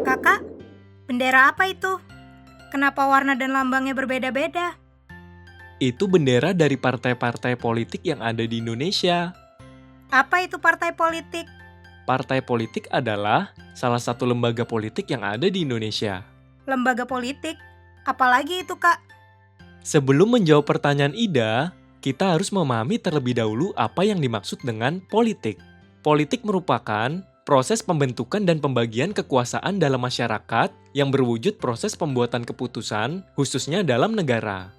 Kakak, bendera apa itu? Kenapa warna dan lambangnya berbeda-beda? Itu bendera dari partai-partai politik yang ada di Indonesia. Apa itu partai politik? Partai politik adalah salah satu lembaga politik yang ada di Indonesia. Lembaga politik? Apalagi itu, Kak? Sebelum menjawab pertanyaan Ida, kita harus memahami terlebih dahulu apa yang dimaksud dengan politik. Politik merupakan proses pembentukan dan pembagian kekuasaan dalam masyarakat yang berwujud proses pembuatan keputusan, khususnya dalam negara.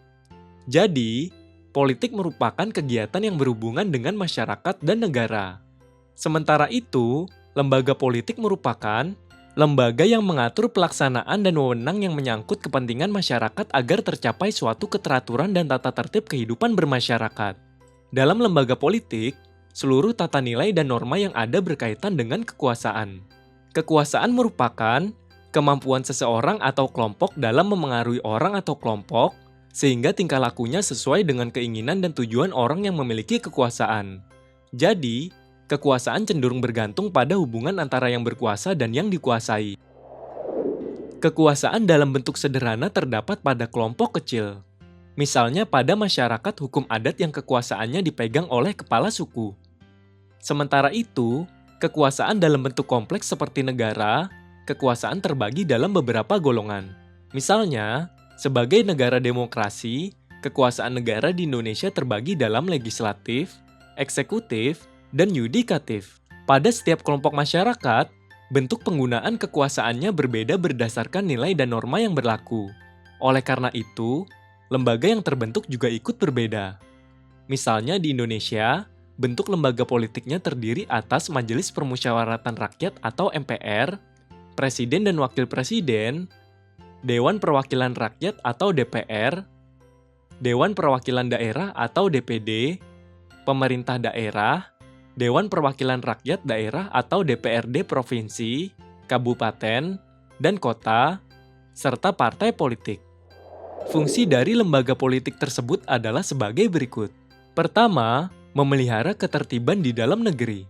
Jadi, politik merupakan kegiatan yang berhubungan dengan masyarakat dan negara. Sementara itu, lembaga politik merupakan lembaga yang mengatur pelaksanaan dan wewenang yang menyangkut kepentingan masyarakat agar tercapai suatu keteraturan dan tata tertib kehidupan bermasyarakat. Dalam lembaga politik, seluruh tata nilai dan norma yang ada berkaitan dengan kekuasaan. Kekuasaan merupakan kemampuan seseorang atau kelompok dalam memengaruhi orang atau kelompok, sehingga tingkah lakunya sesuai dengan keinginan dan tujuan orang yang memiliki kekuasaan. Jadi, kekuasaan cenderung bergantung pada hubungan antara yang berkuasa dan yang dikuasai. Kekuasaan dalam bentuk sederhana terdapat pada kelompok kecil. Misalnya pada masyarakat hukum adat yang kekuasaannya dipegang oleh kepala suku. Sementara itu, kekuasaan dalam bentuk kompleks seperti negara, kekuasaan terbagi dalam beberapa golongan. Misalnya, sebagai negara demokrasi, kekuasaan negara di Indonesia terbagi dalam legislatif, eksekutif, dan yudikatif. Pada setiap kelompok masyarakat, bentuk penggunaan kekuasaannya berbeda berdasarkan nilai dan norma yang berlaku. Oleh karena itu, lembaga yang terbentuk juga ikut berbeda. Misalnya di Indonesia, bentuk lembaga politiknya terdiri atas Majelis Permusyawaratan Rakyat atau MPR, Presiden dan Wakil Presiden, Dewan Perwakilan Rakyat atau DPR, Dewan Perwakilan Daerah atau DPD, Pemerintah Daerah, Dewan Perwakilan Rakyat Daerah atau DPRD Provinsi, Kabupaten, dan Kota, serta partai politik. Fungsi dari lembaga politik tersebut adalah sebagai berikut. Pertama, memelihara ketertiban di dalam negeri.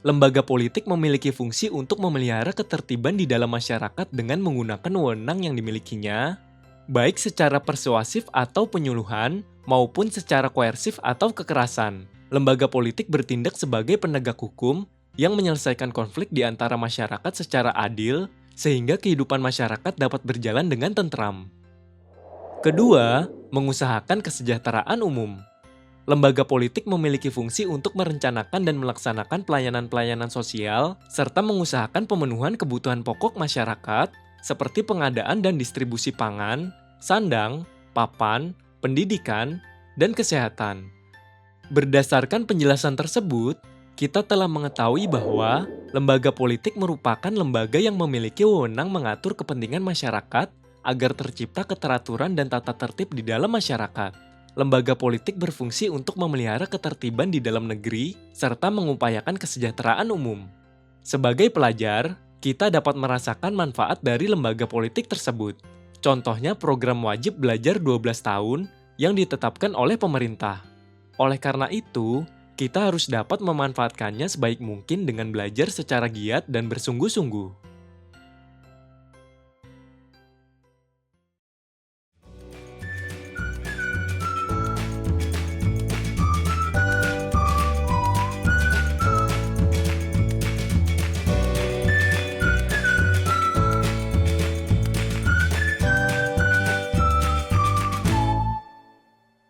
Lembaga politik memiliki fungsi untuk memelihara ketertiban di dalam masyarakat dengan menggunakan wewenang yang dimilikinya, baik secara persuasif atau penyuluhan, maupun secara koersif atau kekerasan. Lembaga politik bertindak sebagai penegak hukum yang menyelesaikan konflik di antara masyarakat secara adil, sehingga kehidupan masyarakat dapat berjalan dengan tentram. Kedua, mengusahakan kesejahteraan umum. Lembaga politik memiliki fungsi untuk merencanakan dan melaksanakan pelayanan-pelayanan sosial, serta mengusahakan pemenuhan kebutuhan pokok masyarakat, seperti pengadaan dan distribusi pangan, sandang, papan, pendidikan, dan kesehatan. Berdasarkan penjelasan tersebut, kita telah mengetahui bahwa lembaga politik merupakan lembaga yang memiliki wewenang mengatur kepentingan masyarakat agar tercipta keteraturan dan tata tertib di dalam masyarakat. Lembaga politik berfungsi untuk memelihara ketertiban di dalam negeri serta mengupayakan kesejahteraan umum. Sebagai pelajar, kita dapat merasakan manfaat dari lembaga politik tersebut. Contohnya program wajib belajar 12 tahun yang ditetapkan oleh pemerintah. Oleh karena itu, kita harus dapat memanfaatkannya sebaik mungkin dengan belajar secara giat dan bersungguh-sungguh.